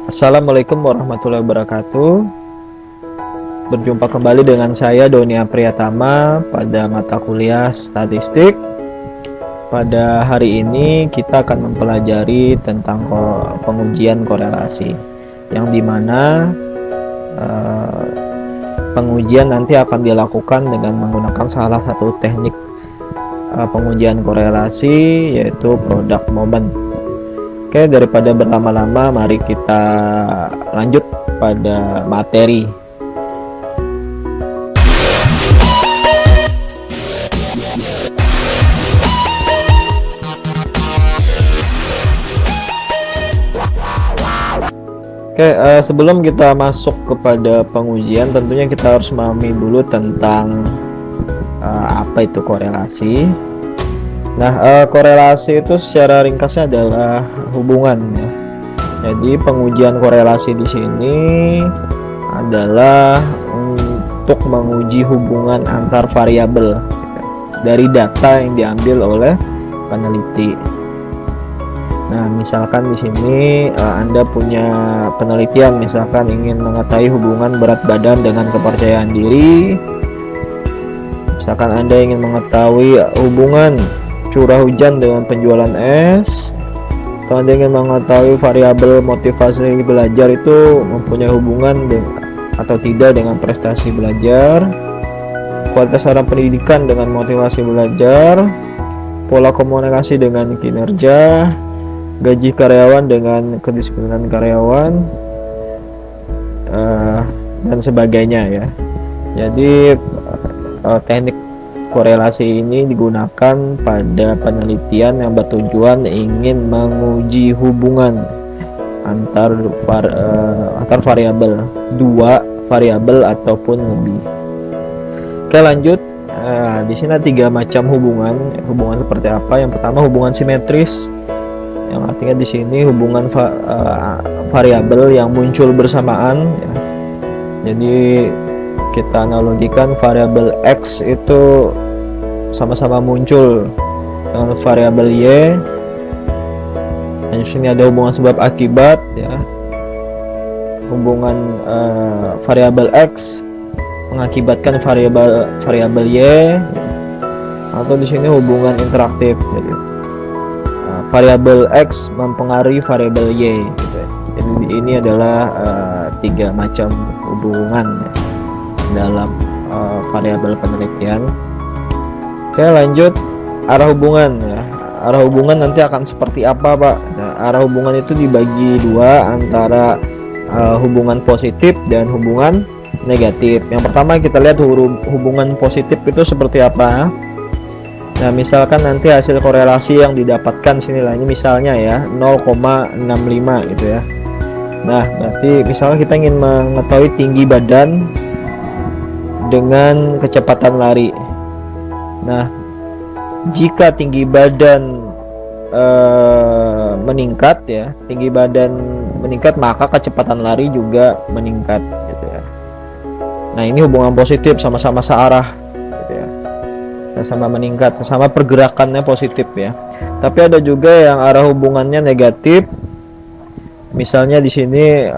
Assalamualaikum warahmatullahi wabarakatuh. Berjumpa kembali dengan saya Doni Apriyatama pada mata kuliah statistik. Pada hari ini kita akan mempelajari tentang pengujian korelasi, yang dimana pengujian nanti akan dilakukan dengan menggunakan salah satu teknik pengujian korelasi, yaitu produk momen. Oke, daripada berlama-lama, mari kita lanjut pada materi. Oke, sebelum kita masuk kepada pengujian, tentunya kita harus memahami dulu tentang apa itu korelasi. Nah, korelasi itu secara ringkasnya adalah hubungan, ya. Jadi pengujian korelasi di sini adalah untuk menguji hubungan antar variabel dari data yang diambil oleh peneliti. Nah, misalkan di sini Anda punya penelitian, misalkan ingin mengetahui hubungan berat badan dengan kepercayaan diri. Misalkan Anda ingin mengetahui hubungan curah hujan dengan penjualan es, atau Anda ingin mengetahui variabel motivasi belajar itu mempunyai hubungan atau tidak dengan prestasi belajar, kualitas sarana pendidikan dengan motivasi belajar, pola komunikasi dengan kinerja, gaji karyawan dengan kedisiplinan karyawan, dan sebagainya, ya. Jadi teknik korelasi ini digunakan pada penelitian yang bertujuan ingin menguji hubungan antar variabel, dua variabel ataupun lebih. Oke, lanjut. Di sini ada 3 macam hubungan. Hubungan seperti apa? Yang pertama, hubungan simetris, yang artinya di sini hubungan variabel yang muncul bersamaan, ya. Jadi kita analogikan variabel X itu sama-sama muncul dengan variabel Y. Dan di sini ada hubungan sebab akibat, ya. Hubungan variabel X mengakibatkan variabel Y, ya. Atau di sini hubungan interaktif. Jadi variabel X mempengaruhi variabel Y, gitu, ya. Jadi ini adalah 3 macam hubungan, ya, dalam variabel penelitian. Oke, lanjut. Arah hubungan, ya. Arah hubungan nanti akan seperti apa, Pak? Nah, arah hubungan itu dibagi 2, antara hubungan positif dan hubungan negatif. Yang pertama kita lihat hubungan positif itu seperti apa. Nah, misalkan nanti hasil korelasi yang didapatkan sini nilainya misalnya, ya, 0,65 gitu, ya. Nah, berarti misalnya kita ingin mengetahui tinggi badan dengan kecepatan lari. Nah, jika tinggi badan meningkat, ya, tinggi badan meningkat, maka kecepatan lari juga meningkat, gitu, ya. Nah, ini hubungan positif, sama-sama searah, gitu, ya. Sama meningkat, sama pergerakannya positif, ya. Tapi ada juga yang arah hubungannya negatif. Misalnya di sini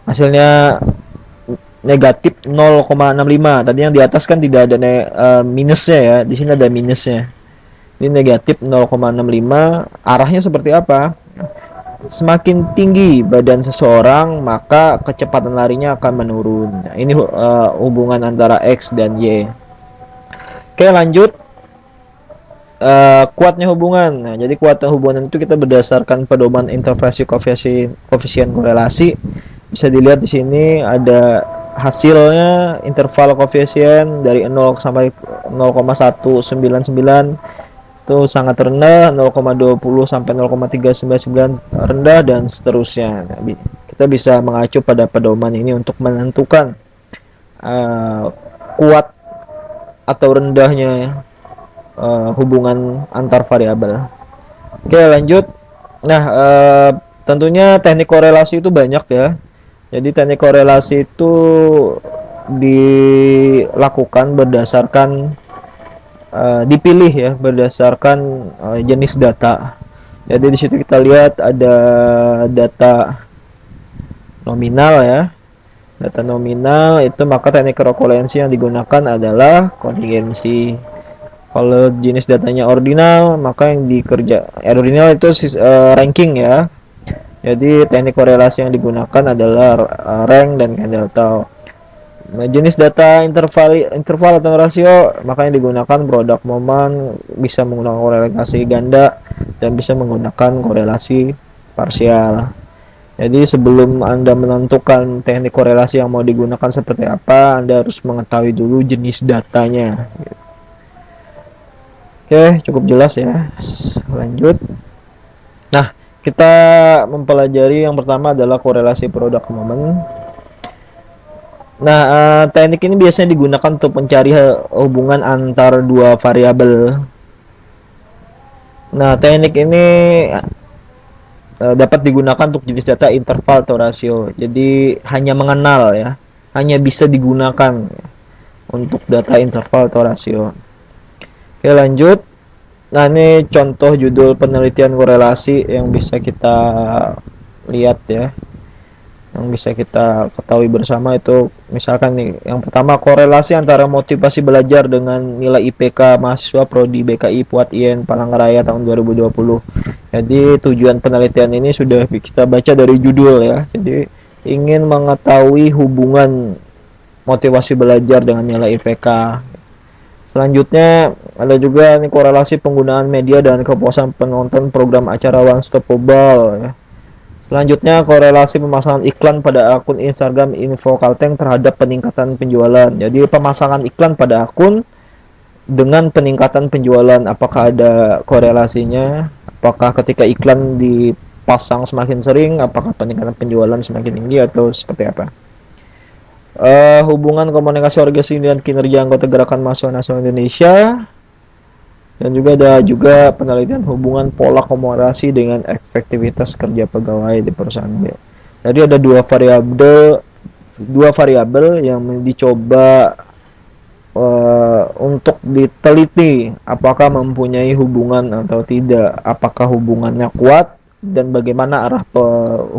hasilnya negatif 0,65. Tadi yang di atas kan tidak ada minusnya, ya. Di sini ada minusnya. Ini negatif 0,65. Arahnya seperti apa? Semakin tinggi badan seseorang, maka kecepatan larinya akan menurun. Nah, ini hubungan antara X dan Y. Oke, lanjut. Kuatnya hubungan. Nah, jadi kuatnya hubungan itu kita berdasarkan pedoman interferensi koefisien korelasi. Bisa dilihat di sini ada hasilnya interval koefisien dari 0 sampai 0,199 itu sangat rendah, 0,20 sampai 0,399 rendah, dan seterusnya. Nah, kita bisa mengacu pada pedoman ini untuk menentukan kuat atau rendahnya hubungan antar variabel. Oke, lanjut. Nah, tentunya teknik korelasi itu banyak, ya. Jadi teknik korelasi itu dilakukan berdasarkan dipilih, ya, berdasarkan jenis data. Jadi di situ kita lihat ada data nominal ya. Data nominal itu maka teknik korelensi yang digunakan adalah kontingensi. Kalau jenis datanya ordinal, maka yang ordinal itu ranking ya. Jadi teknik korelasi yang digunakan adalah rank dan Candle. Nah, jenis data interval atau rasio, makanya digunakan produk momen, bisa menggunakan korelasi ganda dan bisa menggunakan korelasi parsial. Jadi sebelum Anda menentukan teknik korelasi yang mau digunakan seperti apa, Anda harus mengetahui dulu jenis datanya. Oke, cukup jelas ya. Lanjut. Nah, kita mempelajari yang pertama adalah korelasi produk momen. Nah, teknik ini biasanya digunakan untuk mencari hubungan antar dua variabel. Nah, teknik ini dapat digunakan untuk jenis data interval atau rasio. Jadi hanya mengenal ya, hanya bisa digunakan untuk data interval atau rasio. Oke, lanjut. Nah, ini contoh judul penelitian korelasi yang bisa kita lihat ya. Yang bisa kita ketahui bersama itu misalkan nih, yang pertama korelasi antara motivasi belajar dengan nilai IPK mahasiswa prodi BKI Puat IN Palangkaraya tahun 2020. Jadi tujuan penelitian ini sudah kita baca dari judul ya. Jadi ingin mengetahui hubungan motivasi belajar dengan nilai IPK. Selanjutnya ada juga nih korelasi penggunaan media dan kepuasan penonton program acara One Stop Global ya. Selanjutnya korelasi pemasangan iklan pada akun Instagram Info Kalteng terhadap peningkatan penjualan. Jadi pemasangan iklan pada akun dengan peningkatan penjualan, apakah ada korelasinya? Apakah ketika iklan dipasang semakin sering, apakah peningkatan penjualan semakin tinggi atau seperti apa? Hubungan komunikasi organisasi dan kinerja anggota Gerakan Mahasiswa Nasional Indonesia, dan juga ada penelitian hubungan pola komunikasi dengan efektivitas kerja pegawai di perusahaan. Jadi ada dua variabel yang dicoba untuk diteliti apakah mempunyai hubungan atau tidak, apakah hubungannya kuat dan bagaimana arah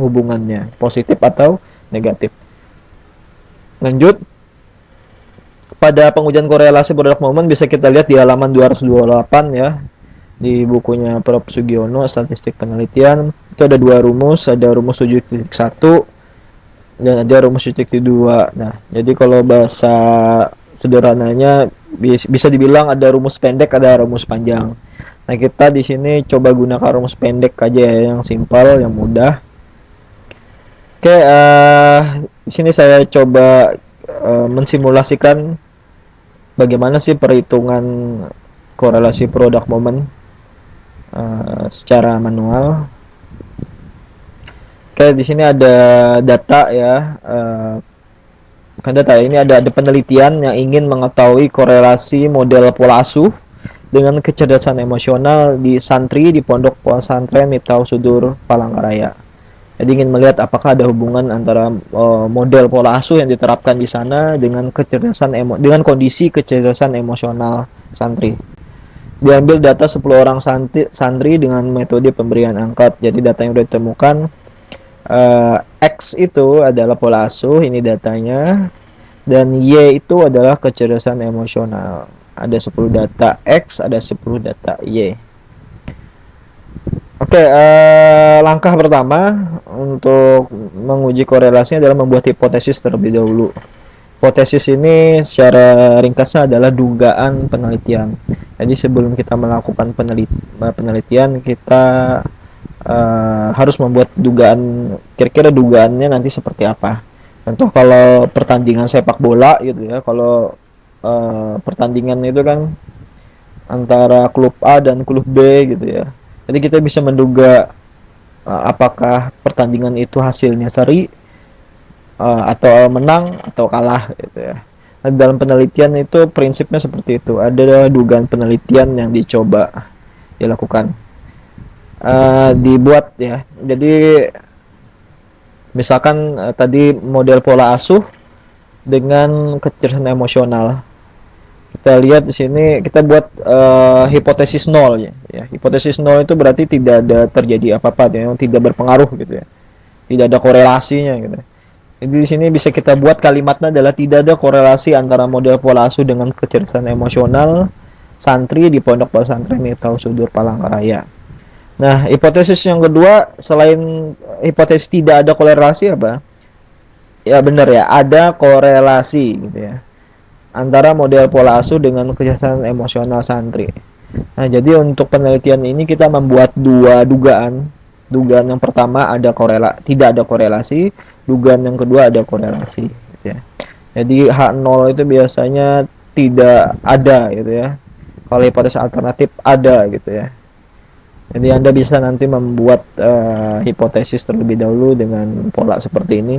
hubungannya, positif atau negatif. Lanjut, pada pengujian korelasi produk momen bisa kita lihat di halaman 228 ya, di bukunya Prof. Sugiono Statistik Penelitian. Itu ada dua rumus, ada rumus 7.1 dan ada rumus 7.2. Nah, jadi kalau bahasa sederhananya bisa dibilang ada rumus pendek, ada rumus panjang. Nah, kita di sini coba gunakan rumus pendek aja ya, yang simpel, yang mudah. Oke, di sini saya coba mensimulasikan bagaimana sih perhitungan korelasi produk momen secara manual. Oke, di sini ada data ya. Bukan data, ini ada penelitian yang ingin mengetahui korelasi model pola asuh dengan kecerdasan emosional di santri di Pondok Pesantren Miftahul Sudur Palangkaraya. Jadi ingin melihat apakah ada hubungan antara model pola asuh yang diterapkan di sana dengan dengan kondisi kecerdasan emosional santri. Diambil data 10 orang santri dengan metode pemberian angkat. Jadi data yang sudah ditemukan, X itu adalah pola asuh, ini datanya, dan Y itu adalah kecerdasan emosional. Ada 10 data X, ada 10 data Y. Oke, langkah pertama untuk menguji korelasinya adalah membuat hipotesis terlebih dahulu. Hipotesis ini secara ringkasnya adalah dugaan penelitian. Jadi sebelum kita melakukan penelitian, kita harus membuat dugaan, kira-kira dugaannya nanti seperti apa. Contoh kalau pertandingan sepak bola gitu ya, kalau pertandingan itu kan antara klub A dan klub B gitu ya. Jadi kita bisa menduga apakah pertandingan itu hasilnya seri atau menang atau kalah gitu ya. Nah, dalam penelitian itu prinsipnya seperti itu. Ada dugaan penelitian yang dicoba dilakukan, dibuat ya. Jadi misalkan tadi model pola asuh dengan kecerdasan emosional. Kita lihat di sini kita buat hipotesis nol ya. Hipotesis nol itu berarti tidak ada terjadi apa-apa ya, yang tidak berpengaruh gitu ya. Tidak ada korelasinya gitu. Jadi di sini bisa kita buat kalimatnya adalah tidak ada korelasi antara model pola asuh dengan kecerdasan emosional santri di pondok pesantren Miftahul Sudur Palangkaraya. Nah, hipotesis yang kedua selain hipotesis tidak ada korelasi apa? Ya benar ya, ada korelasi gitu ya antara model pola asuh dengan kecerdasan emosional santri. Nah, jadi untuk penelitian ini kita membuat dua dugaan. Dugaan yang pertama tidak ada korelasi, dugaan yang kedua ada korelasi gitu ya. Jadi H0 itu biasanya tidak ada gitu ya. Kalau hipotesis alternatif ada gitu ya. Jadi Anda bisa nanti membuat hipotesis terlebih dahulu dengan pola seperti ini.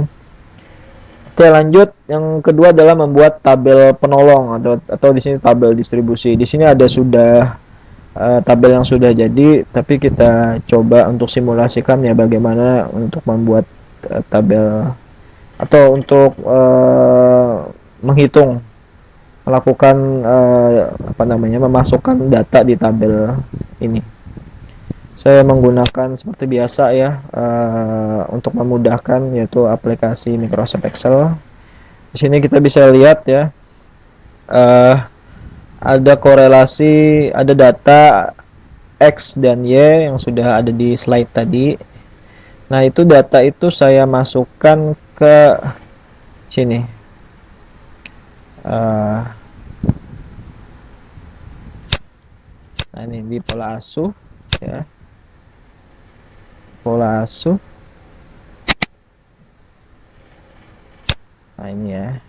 Oke, lanjut. Yang kedua adalah membuat tabel penolong atau di sini tabel distribusi. Di sini ada sudah tabel yang sudah jadi, tapi kita coba untuk simulasikan ya bagaimana untuk membuat tabel atau untuk menghitung, melakukan memasukkan data di tabel ini. Saya menggunakan seperti biasa ya untuk memudahkan, yaitu aplikasi Microsoft Excel. Di sini kita bisa lihat ya ada korelasi, ada data X dan Y yang sudah ada di slide tadi. Nah, itu data itu saya masukkan ke sini. Nah, ini di pola asuh ya. Pola asuh. Nah, ini ya.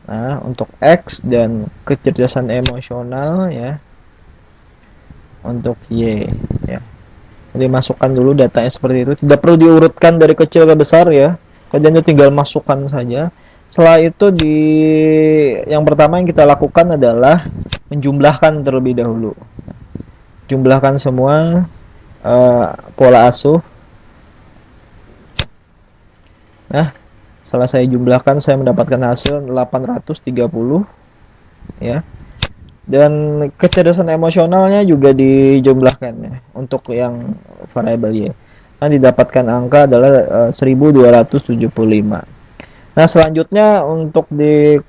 Nah, untuk X dan kecerdasan emosional ya. Untuk Y ya. Jadi masukkan dulu datanya seperti itu. Tidak perlu diurutkan dari kecil ke besar ya. Kalian tinggal masukkan saja. Setelah itu yang pertama yang kita lakukan adalah menjumlahkan terlebih dahulu. Jumlahkan semua pola asuh. Nah, setelah saya jumlahkan saya mendapatkan hasil 830 ya. Dan kecerdasan emosionalnya juga dijumlahkan ya untuk yang variabel Y. Nah, didapatkan angka adalah 1275. Nah, selanjutnya untuk di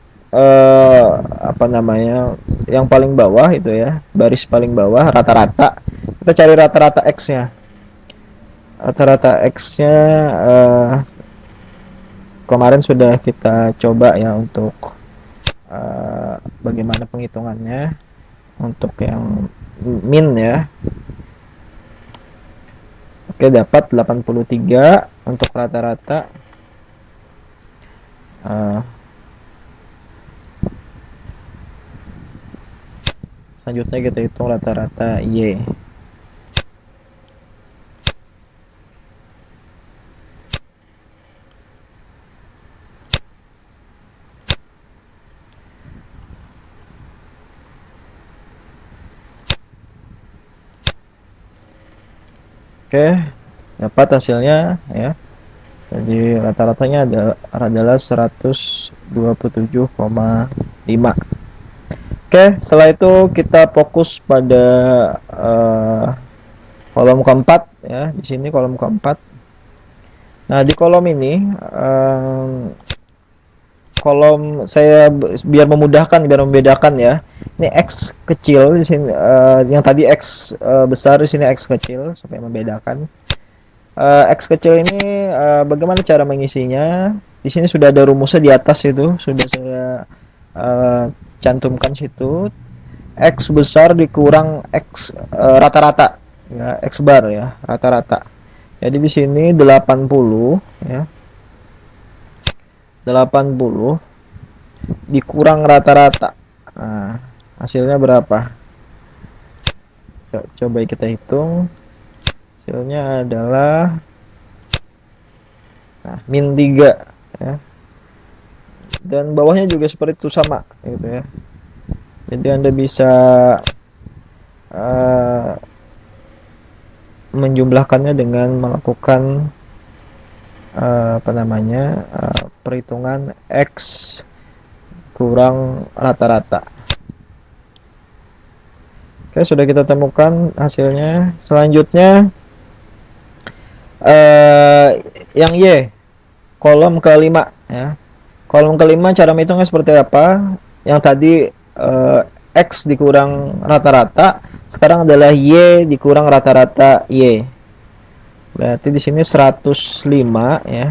yang paling bawah itu ya, baris paling bawah rata-rata. Kita cari rata-rata X-nya. Rata-rata X-nya kemarin sudah kita coba ya untuk bagaimana penghitungannya untuk yang min ya. Oke, dapat 83 untuk rata-rata. Selanjutnya kita hitung rata-rata Y. Oke, dapat hasilnya ya. Jadi rata-ratanya adalah 127,5. Oke, setelah itu kita fokus pada kolom keempat ya. Di sini kolom keempat. Nah, di kolom ini kolom saya biar memudahkan, biar membedakan ya. Ini X kecil di sini, yang tadi X besar, di sini X kecil supaya membedakan. X kecil ini bagaimana cara mengisinya? Di sini sudah ada rumusnya di atas itu, sudah saya cantumkan situ. X besar dikurang X rata-rata ya, X bar ya, rata-rata. Jadi di sini 80 ya. 80 dikurang rata-rata. Nah, hasilnya berapa? Coba kita hitung. Hasilnya adalah min 3 ya. Dan bawahnya juga seperti itu sama gitu ya. Jadi Anda bisa menjumlahkannya dengan melakukan perhitungan X kurang rata-rata. Oke, sudah kita temukan hasilnya. Selanjutnya yang Y, kolom kelima ya. Kolom kelima cara menghitungnya seperti apa? Yang tadi X dikurang rata-rata, sekarang adalah Y dikurang rata-rata Y. Berarti di sini 105 ya.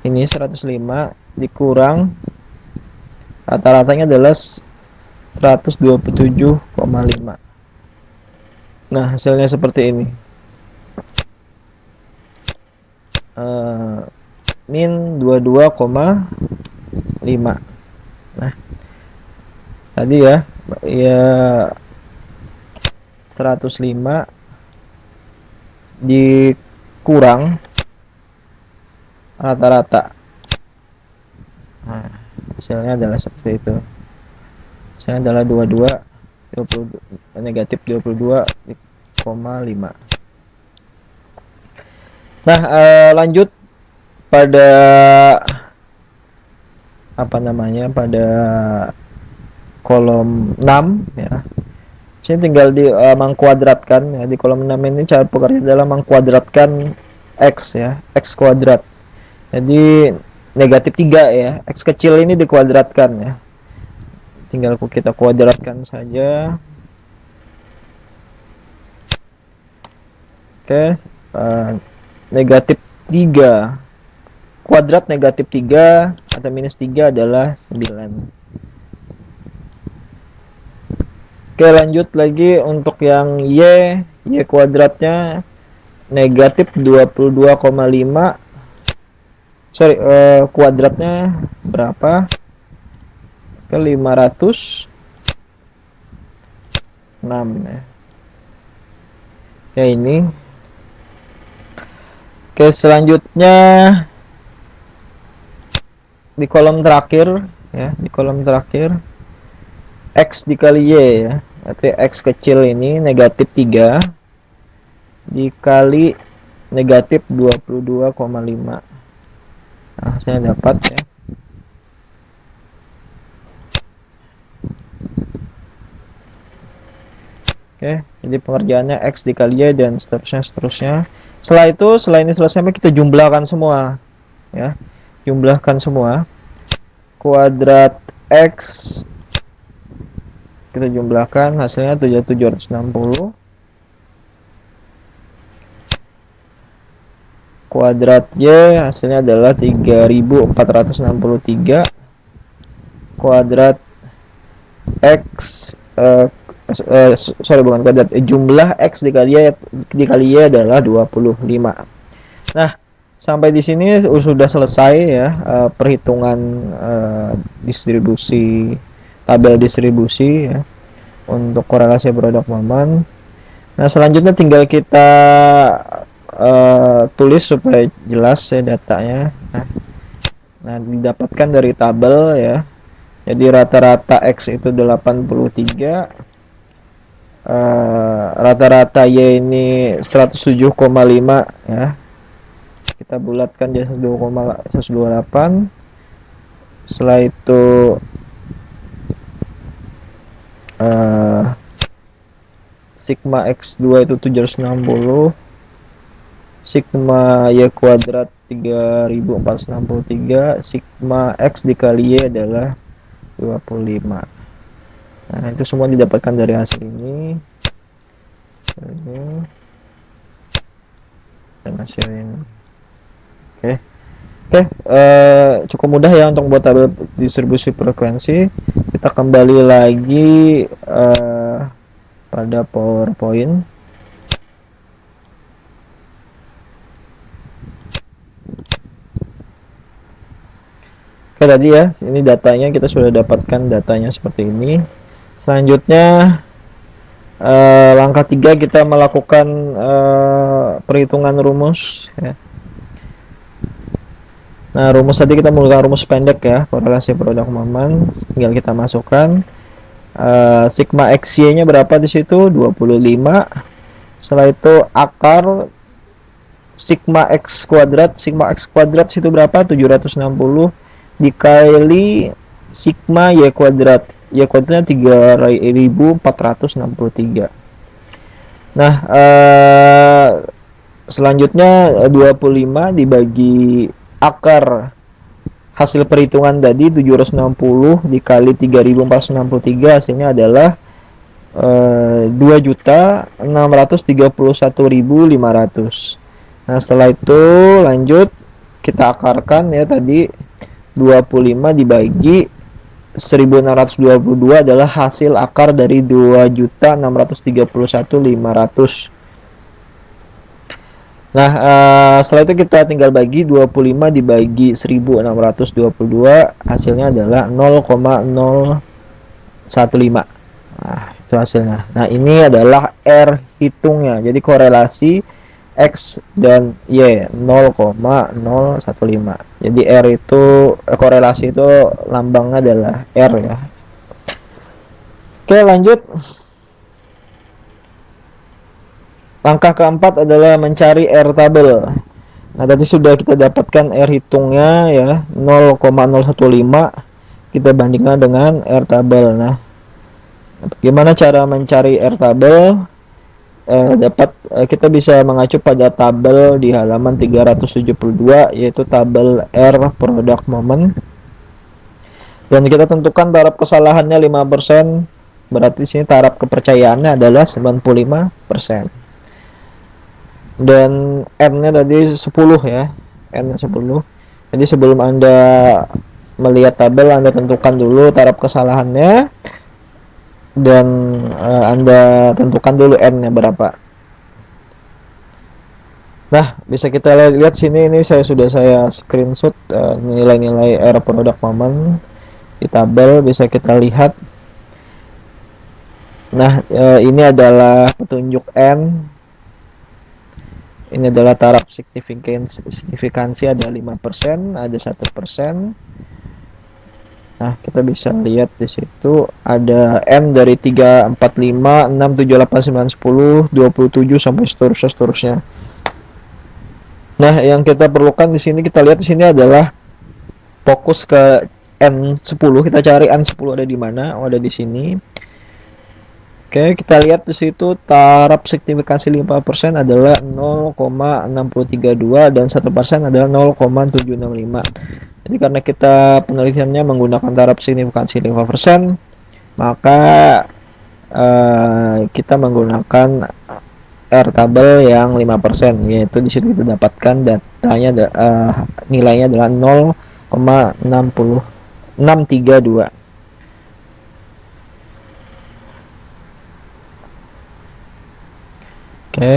Ini 105 dikurang rata-ratanya adalah 127,5. Nah, hasilnya seperti ini. Min 22,5. Nah, tadi ya 105 dikurang rata-rata. Nah, hasilnya adalah seperti itu. Hasilnya adalah 20, negatif 22,5. Nah, lanjut pada apa namanya, pada kolom 6 ya. Sini tinggal di mengkuadratkan ya. Di kolom 6 ini cara pekerjaan adalah mengkuadratkan X ya, X kuadrat. Jadi negatif 3 ya, X kecil ini dikuadratkan ya. Tinggal kita kuadratkan saja. Oke, negatif 3 kuadrat negatif 3 atau minus 3 adalah 9. Oke, lanjut lagi untuk yang Y kuadratnya negatif 22,5. Sorry, kuadratnya berapa? Ke 506 ya. Oke, ini. Oke, selanjutnya di kolom terakhir ya, di kolom terakhir X dikali Y ya. Berarti X kecil ini negatif 3 dikali negatif 22,5. Nah, saya dapat ya. Oke, jadi pengerjaannya X dikali Y dan seterusnya. Setelah itu, setelah ini selesai, kita jumlahkan semua ya. Jumlahkan semua. Kuadrat X kita jumlahkan, hasilnya 760. Kuadrat Y hasilnya adalah 3463. Kuadrat X sorry, bukan kuadrat, jumlah X dikali Y adalah 25. Nah, sampai di sini sudah selesai ya perhitungan distribusi, tabel distribusi ya, untuk korelasi produk momen. Nah, selanjutnya tinggal kita tulis supaya jelas ya datanya. Nah, didapatkan dari tabel ya. Jadi rata-rata X itu 83, rata-rata Y ini 107,5 ya. Kita bulatkan jadi 128. Setelah itu sigma X2 itu 760, sigma Y kuadrat 3463, sigma X dikali Y adalah 25. Nah, itu semua didapatkan dari hasil ini dan hasil ini. Oke, cukup mudah ya untuk buat tabel distribusi frekuensi. Kita kembali lagi pada PowerPoint. Oke, tadi ya, ini datanya, kita sudah dapatkan datanya seperti ini. Selanjutnya langkah 3 kita melakukan perhitungan rumus ya. Nah, rumus tadi kita menggunakan rumus pendek ya, korelasi produk momen. Tinggal kita masukkan sigma XY nya berapa di situ, 25. Setelah itu akar sigma X kuadrat situ berapa, 760 dikali sigma Y kuadrat. ya kodenya 3463. Nah, selanjutnya 25 dibagi akar hasil perhitungan tadi 760 dikali 3463, hasilnya adalah 2.631.500. Nah, setelah itu lanjut kita akarkan ya, tadi 25 dibagi 1622 adalah hasil akar dari 2.631.500. Nah, setelah itu kita tinggal bagi 25 dibagi 1622, hasilnya adalah 0,015. Nah, itu hasilnya. Nah, ini adalah R hitungnya. Jadi korelasi X dan Y 0,015. Jadi R itu korelasi itu lambangnya adalah R ya. Oke, lanjut. Langkah keempat adalah mencari R tabel. Nah, tadi sudah kita dapatkan R hitungnya ya 0,015. Kita bandingkan dengan R tabel. Nah, bagaimana cara mencari R tabel? Kita bisa mengacu pada tabel di halaman 372, yaitu tabel R product moment. Dan kita tentukan taraf kesalahannya 5%. Berarti sini taraf kepercayaannya adalah 95%. Dan N-nya tadi 10 ya, N-nya 10. Jadi sebelum Anda melihat tabel, Anda tentukan dulu taraf kesalahannya, dan Anda tentukan dulu N-nya berapa. Nah, bisa kita lihat sini, ini sudah saya screenshot nilai-nilai R product moment di tabel, bisa kita lihat. Nah, ini adalah petunjuk N. Ini adalah taraf signifikansi ada 5%, ada 1%. Nah, kita bisa lihat di situ ada N dari 3, 4, 5, 6, 7, 8, 9, 10, 27 sampai seterusnya. Nah, yang kita perlukan di sini, kita lihat di sini adalah fokus ke N10. Kita cari N10 ada di mana? Oh, ada di sini. Oke, kita lihat di situ taraf signifikansi 5% adalah 0,632 dan 1% adalah 0,765. Jadi karena kita penelitiannya menggunakan taraf signifikansi 5%, maka kita menggunakan R tabel yang 5%, yaitu di situ kita dapatkan datanya nilainya adalah 0,632. Oke.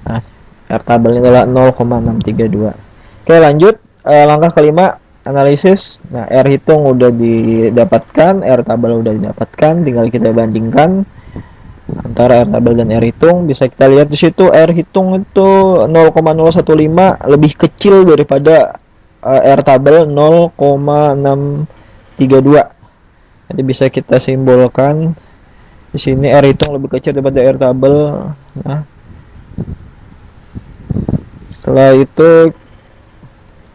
Nah, R tabelnya adalah 0,632. Oke, lanjut. Langkah kelima, analisis. Nah, R hitung udah didapatkan, R tabel udah didapatkan, tinggal kita bandingkan antara R tabel dan R hitung. Bisa kita lihat di situ R hitung itu 0,015 lebih kecil daripada R tabel 0,632. Jadi bisa kita simbolkan di sini R hitung lebih kecil daripada R tabel. Nah, setelah itu,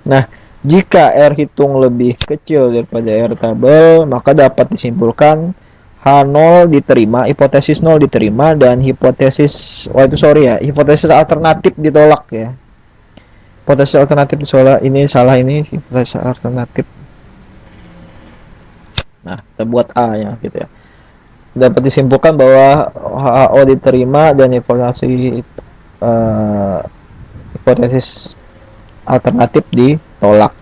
nah, jika R hitung lebih kecil daripada R tabel, maka dapat disimpulkan H0 diterima, hipotesis 0 diterima, dan hipotesis hipotesis alternatif ditolak ya. Hipotesis alternatif ditolak, ini salah, ini hipotesis alternatif. Nah, kita buat A ya gitu ya. Dapat disimpulkan bahwa HO diterima dan hipotesis alternatif ditolak.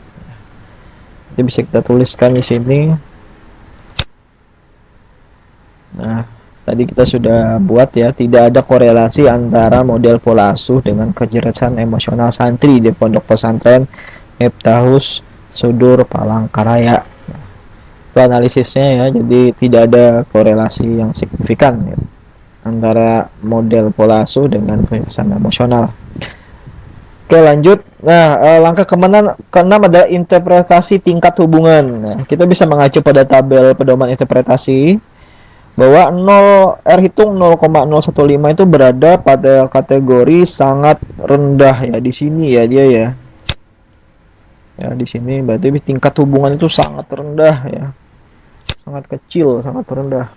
Jadi bisa kita tuliskan di sini. Nah, tadi kita sudah buat ya, tidak ada korelasi antara model pola asuh dengan kecerdasan emosional santri di pondok pesantren Miftahus Sudur Palangkaraya. Itu analisisnya ya, jadi tidak ada korelasi yang signifikan ya, antara model pola asuh dengan kecerdasan emosional. Oke, lanjut. Nah, langkah keenam adalah interpretasi tingkat hubungan. Nah, kita bisa mengacu pada tabel pedoman interpretasi bahwa R hitung 0,015 itu berada pada kategori sangat rendah ya di sini ya dia ya. ya di sini berarti tingkat hubungan itu sangat rendah ya, sangat kecil, sangat rendah.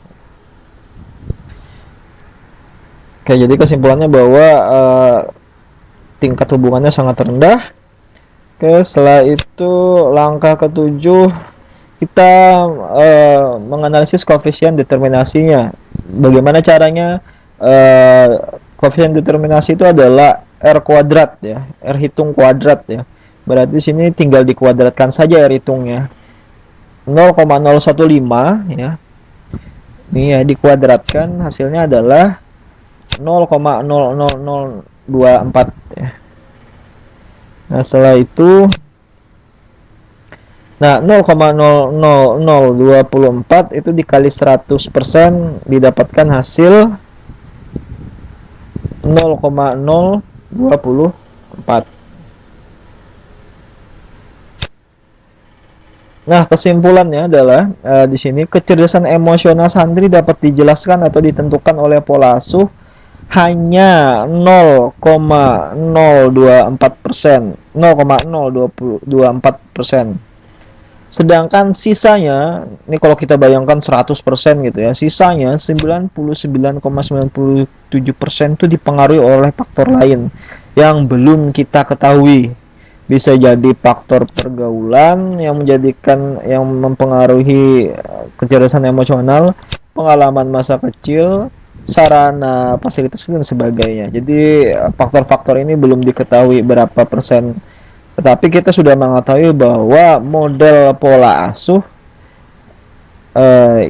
Oke, jadi kesimpulannya bahwa tingkat hubungannya sangat rendah. Oke, setelah itu langkah ketujuh kita menganalisis koefisien determinasinya. Bagaimana caranya? Koefisien determinasi itu adalah R kuadrat ya, R hitung kuadrat ya. Berarti sini tinggal dikuadratkan saja R hitungnya. 0,015 ya. Ini ya dikuadratkan, hasilnya adalah 0,00024 ya. Nah, setelah itu 0,00024 itu dikali 100% didapatkan hasil 0,024. Nah, kesimpulannya adalah di sini kecerdasan emosional santri dapat dijelaskan atau ditentukan oleh pola asuh hanya 0,024%, 0,024%. Sedangkan sisanya, ini kalau kita bayangkan 100% gitu ya, sisanya 99,97% itu dipengaruhi oleh faktor lain yang belum kita ketahui. Bisa jadi faktor pergaulan yang mempengaruhi kecerdasan emosional, pengalaman masa kecil, sarana fasilitas dan sebagainya. Jadi faktor-faktor ini belum diketahui berapa persen, tetapi kita sudah mengetahui bahwa model pola asuh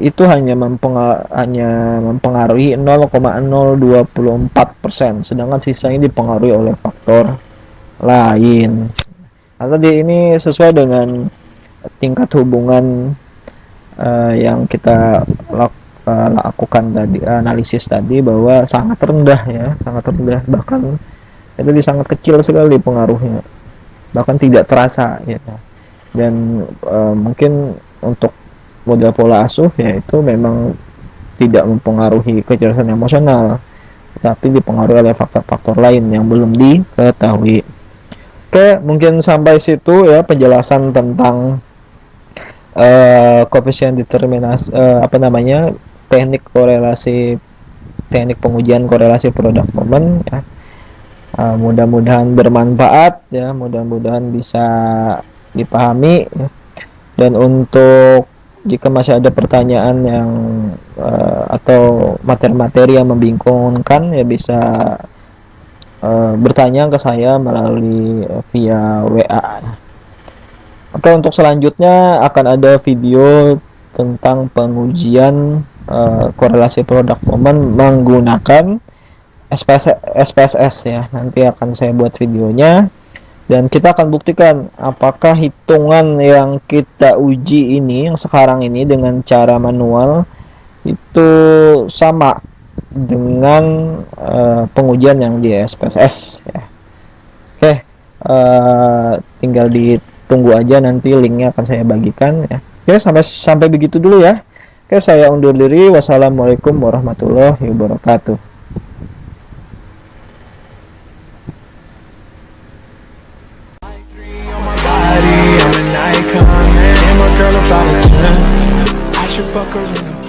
itu hanya mempengaruhi 0,024%, sedangkan sisanya dipengaruhi oleh faktor lain. Nah, tadi ini sesuai dengan tingkat hubungan yang kita lakukan tadi, analisis tadi, bahwa sangat rendah ya, sangat rendah, bahkan itu sangat kecil sekali pengaruhnya, bahkan tidak terasa gitu. Dan mungkin untuk model pola asuh ya itu memang tidak mempengaruhi kecerdasan emosional, tapi dipengaruhi oleh faktor-faktor lain yang belum diketahui. Oke, mungkin sampai situ ya penjelasan tentang koefisien determinasi, teknik korelasi, teknik pengujian korelasi produk momen ya. Mudah-mudahan bermanfaat ya, mudah-mudahan bisa dipahami ya. Dan untuk jika masih ada pertanyaan yang atau materi-materi yang membingungkan ya, bisa bertanya ke saya melalui via WA. Oke, untuk selanjutnya akan ada video tentang pengujian korelasi produk momen menggunakan SPSS ya. Nanti akan saya buat videonya dan kita akan buktikan apakah hitungan yang kita uji ini, yang sekarang ini dengan cara manual, itu sama dengan pengujian yang di SPSS ya. Oke, tinggal ditunggu aja, nanti linknya akan saya bagikan ya. Oke, sampai begitu dulu ya. Oke, saya undur diri. Wassalamualaikum warahmatullahi wabarakatuh. Fuck her in the